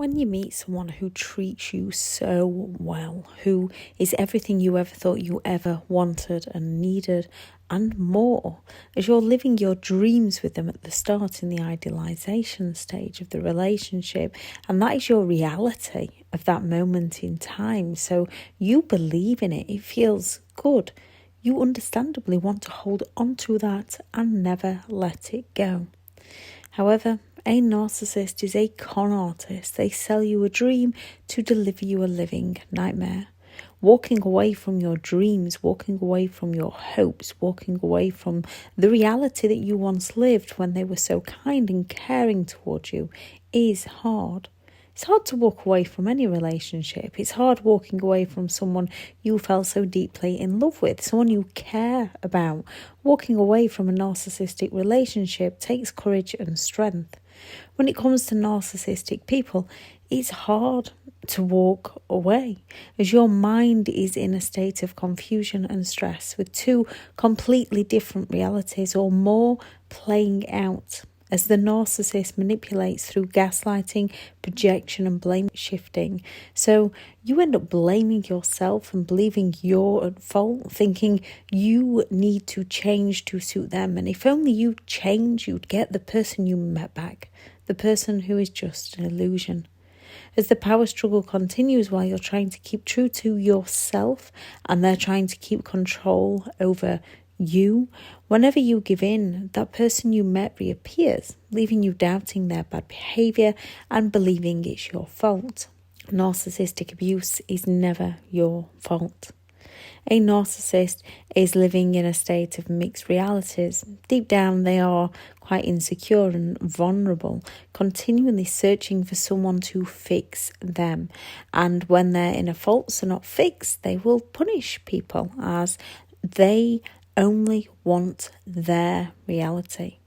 When you meet someone who treats you so well, who is everything you ever thought you ever wanted and needed and more, as you're living your dreams with them at the start in the idealization stage of the relationship, and that is your reality of that moment in time. So you believe in it, it feels good. You understandably want to hold on to that and never let it go. However, a narcissist is a con artist. They sell you a dream to deliver you a living nightmare. Walking away from your dreams, walking away from your hopes, walking away from the reality that you once lived when they were so kind and caring towards you is hard. It's hard to walk away from any relationship. It's hard walking away from someone you fell so deeply in love with, someone you care about. Walking away from a narcissistic relationship takes courage and strength. When it comes to narcissistic people, it's hard to walk away as your mind is in a state of confusion and stress with two completely different realities or more playing out as the narcissist manipulates through gaslighting, projection and blame shifting. So you end up blaming yourself and believing you're at fault, thinking you need to change to suit them. And if only you change, you'd get the person you met back, the person who is just an illusion. As the power struggle continues while you're trying to keep true to yourself and they're trying to keep control over you, whenever you give in, that person you met reappears, leaving you doubting their bad behaviour and believing it's your fault. Narcissistic abuse is never your fault. A narcissist is living in a state of mixed realities. Deep down, they are quite insecure and vulnerable, continually searching for someone to fix them. And when they're in a fault, not fixed, they will punish people as they only want their reality.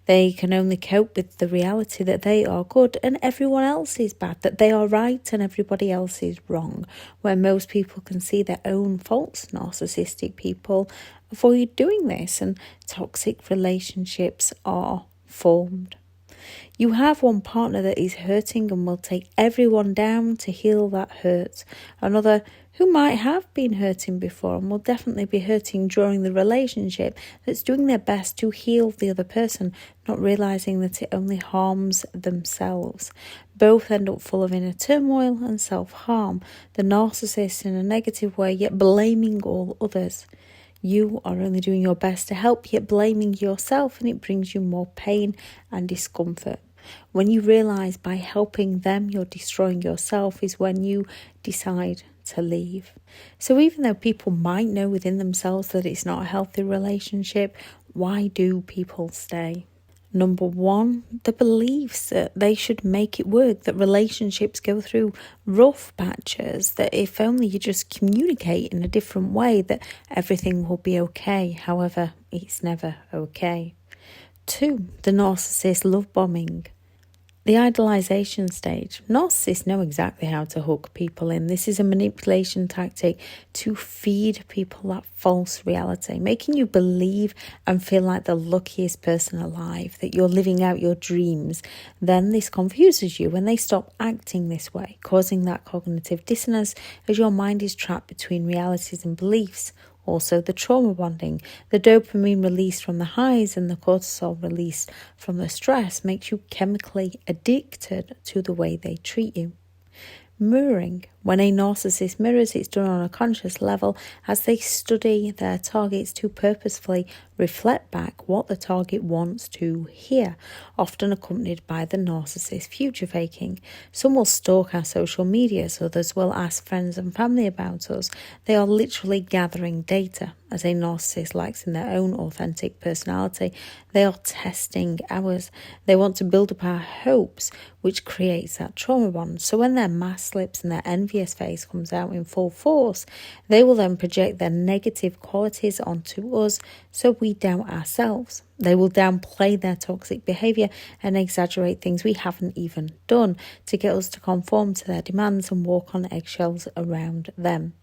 They can only cope with the reality that they are good and everyone else is bad, that they are right and everybody else is wrong. Where most people can see their own faults, narcissistic people avoid doing this and toxic relationships are formed. You have one partner that is hurting and will take everyone down to heal that hurt. Another who might have been hurting before and will definitely be hurting during the relationship, that's doing their best to heal the other person, not realising that it only harms themselves. Both end up full of inner turmoil and self-harm. The narcissist in a negative way, yet blaming all others. You are only doing your best to help, yet blaming yourself, and it brings you more pain and discomfort. When you realise by helping them you're destroying yourself is when you decide to leave. So even though people might know within themselves that it's not a healthy relationship, why do people stay? Number one, the beliefs that they should make it work, that relationships go through rough patches, that if only you just communicate in a different way, that everything will be okay. However, it's never okay. 2, the narcissist love bombing. The idolization stage. Narcissists know exactly how to hook people in. This is a manipulation tactic to feed people that false reality, making you believe and feel like the luckiest person alive, that you're living out your dreams. Then this confuses you when they stop acting this way, causing that cognitive dissonance as your mind is trapped between realities and beliefs. Also, the trauma bonding, the dopamine release from the highs and the cortisol release from the stress makes you chemically addicted to the way they treat you. Mirroring. When a narcissist mirrors, it's done on a conscious level as they study their targets to purposefully reflect back what the target wants to hear, often accompanied by the narcissist future faking. Some will stalk our social medias, others will ask friends and family about us. They are literally gathering data. As a narcissist likes in their own authentic personality, they are testing ours. They want to build up our hopes, which creates that trauma bond. So when their mask slips and their envious face comes out in full force, they will then project their negative qualities onto us so we doubt ourselves. They will downplay their toxic behaviour and exaggerate things we haven't even done to get us to conform to their demands and walk on eggshells around them.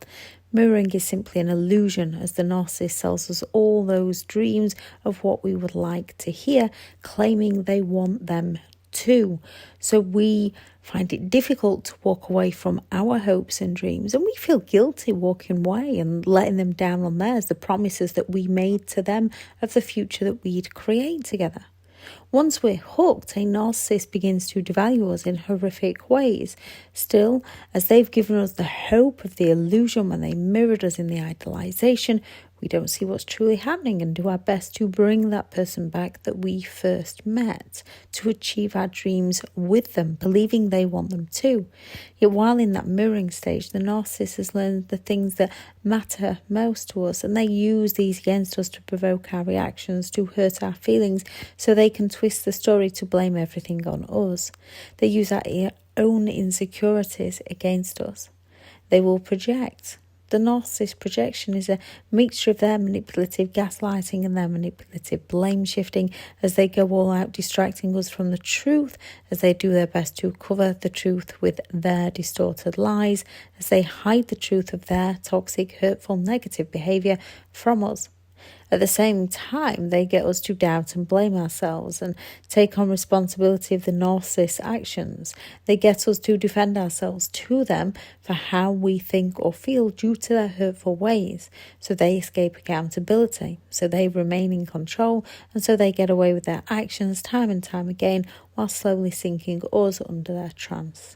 Mirroring is simply an illusion as the narcissist sells us all those dreams of what we would like to hear, claiming they want them too. So we find it difficult to walk away from our hopes and dreams, and we feel guilty walking away and letting them down on theirs, the promises that we made to them of the future that we'd create together. Once we're hooked, a narcissist begins to devalue us in horrific ways. Still, as they've given us the hope of the illusion when they mirrored us in the idealization, we don't see what's truly happening and do our best to bring that person back that we first met, to achieve our dreams with them, believing they want them too. Yet while in that mirroring stage, the narcissist has learned the things that matter most to us, and they use these against us to provoke our reactions, to hurt our feelings, so they can twist the story to blame everything on us. They use our own insecurities against us. They will project. The narcissist projection is a mixture of their manipulative gaslighting and their manipulative blame shifting as they go all out distracting us from the truth, as they do their best to cover the truth with their distorted lies, as they hide the truth of their toxic, hurtful, negative behaviour from us. At the same time, they get us to doubt and blame ourselves and take on responsibility of the narcissist's actions. They get us to defend ourselves to them for how we think or feel due to their hurtful ways. So they escape accountability. So they remain in control, and so they get away with their actions time and time again while slowly sinking us under their trance.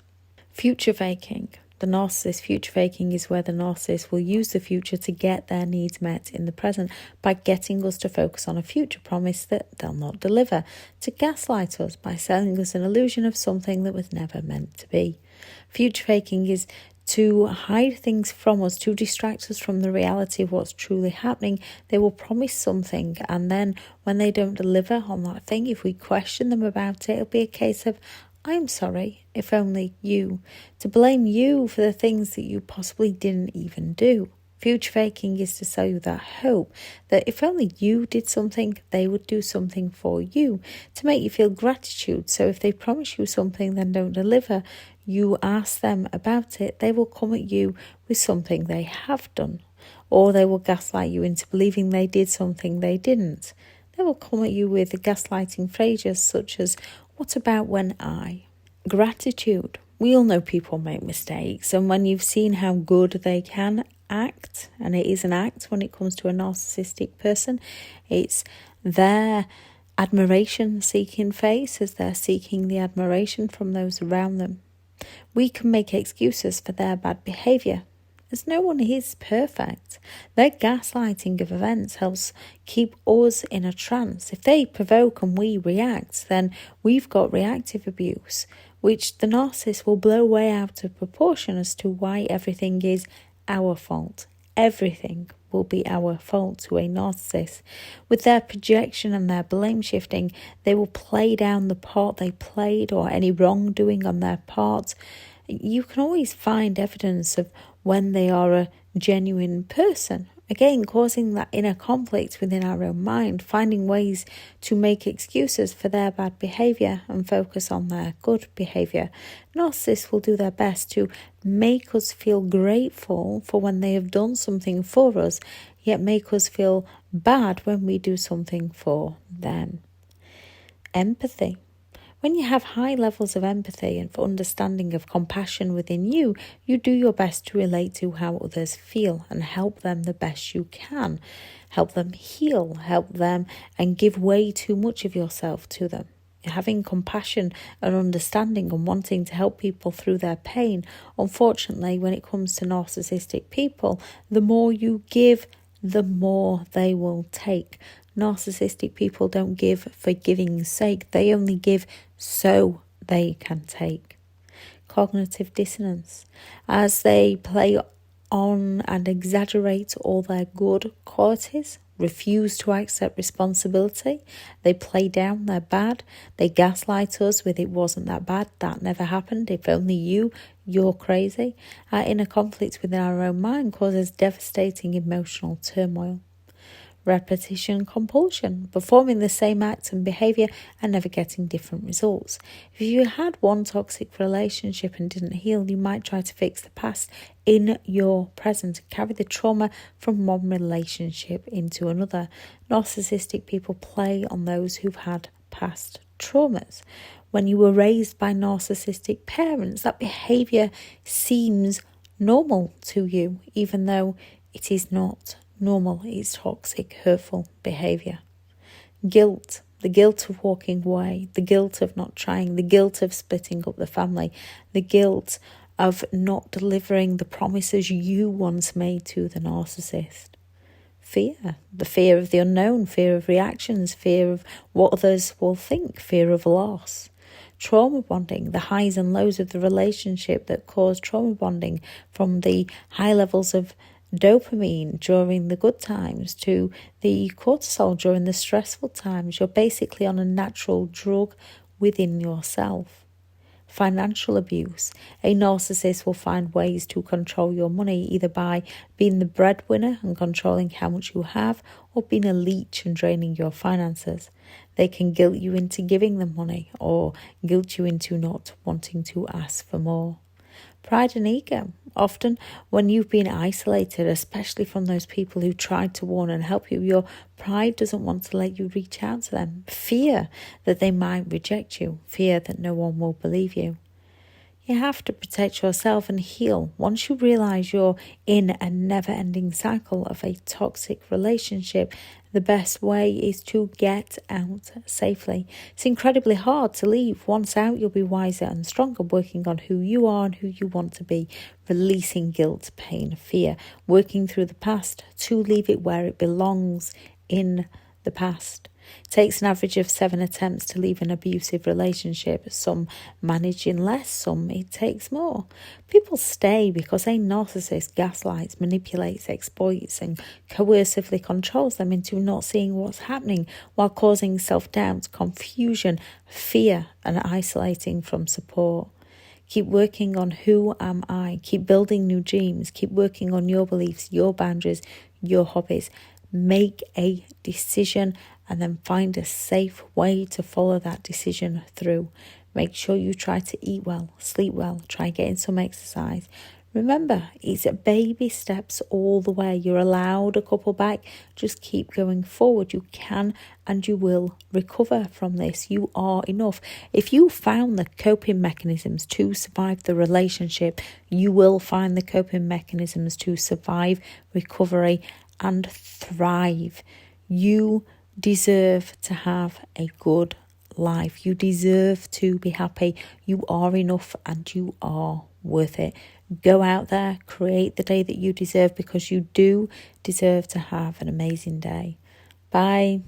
Future faking. The narcissist future faking is where the narcissist will use the future to get their needs met in the present by getting us to focus on a future promise that they'll not deliver, to gaslight us by selling us an illusion of something that was never meant to be. Future faking is to hide things from us, to distract us from the reality of what's truly happening. They will promise something, and then when they don't deliver on that thing, if we question them about it, it'll be a case of, I'm sorry, if only you, to blame you for the things that you possibly didn't even do. Future faking is to sell you that hope that if only you did something, they would do something for you, to make you feel gratitude. So if they promise you something then don't deliver, you ask them about it, they will come at you with something they have done. Or they will gaslight you into believing they did something they didn't. They will come at you with gaslighting phrases such as, what about when I? Gratitude. We all know people make mistakes, and when you've seen how good they can act, and it is an act when it comes to a narcissistic person, it's their admiration-seeking face as they're seeking the admiration from those around them. We can make excuses for their bad behaviour, as no one is perfect. Their gaslighting of events helps keep us in a trance. If they provoke and we react, then we've got reactive abuse, which the narcissist will blow way out of proportion as to why everything is our fault. Everything will be our fault to a narcissist. With their projection and their blame shifting, they will play down the part they played or any wrongdoing on their part. You can always find evidence of when they are a genuine person. Again, causing that inner conflict within our own mind, finding ways to make excuses for their bad behaviour and focus on their good behaviour. Narcissists will do their best to make us feel grateful for when they have done something for us, yet make us feel bad when we do something for them. Empathy. When you have high levels of empathy and for understanding of compassion within you, you do your best to relate to how others feel and help them the best you can. Help them heal, help them and give way too much of yourself to them. Having compassion and understanding and wanting to help people through their pain. Unfortunately, when it comes to narcissistic people, the more you give, the more they will take. Narcissistic people don't give for giving's sake. They only give so they can take. Cognitive dissonance. As they play on and exaggerate all their good qualities, refuse to accept responsibility, they play down their bad, they gaslight us with it wasn't that bad, that never happened, if only you're crazy. Our inner conflict within our own mind causes devastating emotional turmoil. Repetition compulsion, performing the same act and behaviour and never getting different results. If you had one toxic relationship and didn't heal, you might try to fix the past in your present and carry the trauma from one relationship into another. Narcissistic people play on those who've had past traumas. when you were raised by narcissistic parents. That behaviour seems normal to you, even though it is not normal. It's toxic, hurtful behaviour. Guilt, the guilt of walking away, the guilt of not trying, the guilt of splitting up the family, the guilt of not delivering the promises you once made to the narcissist. Fear, the fear of the unknown, fear of reactions, fear of what others will think, fear of loss. Trauma bonding, the highs and lows of the relationship that cause trauma bonding, from the high levels of dopamine during the good times to the cortisol during the stressful times. You're basically on a natural drug within yourself. Financial abuse. A narcissist will find ways to control your money, either by being the breadwinner and controlling how much you have, or being a leech and draining your finances. They can guilt you into giving them money, or guilt you into not wanting to ask for more. Pride and ego. Often when you've been isolated, especially from those people who tried to warn and help you, your pride doesn't want to let you reach out to them. Fear that they might reject you. Fear that no one will believe you. You have to protect yourself and heal. Once you realise you're in a never-ending cycle of a toxic relationship, the best way is to get out safely. It's incredibly hard to leave. Once out, you'll be wiser and stronger, working on who you are and who you want to be, releasing guilt, pain, fear, working through the past to leave it where it belongs, in the past. It takes an average of 7 attempts to leave an abusive relationship. Some manage in less, some it takes more. People stay because a narcissist gaslights, manipulates, exploits and coercively controls them into not seeing what's happening, while causing self-doubt, confusion, fear and isolating from support. Keep working on who am I. Keep building new dreams. Keep working on your beliefs, your boundaries, your hobbies. Make a decision and then find a safe way to follow that decision through. Make sure you try to eat well, sleep well, try getting some exercise. Remember, it's baby steps all the way. You're allowed a couple back. Just keep going forward. You can and you will recover from this. You are enough. If you found the coping mechanisms to survive the relationship, you will find the coping mechanisms to survive recovery and thrive. You deserve to have a good life. You deserve to be happy. You are enough and you are worth it. Go out there, create the day that you deserve, because you do deserve to have an amazing day. Bye.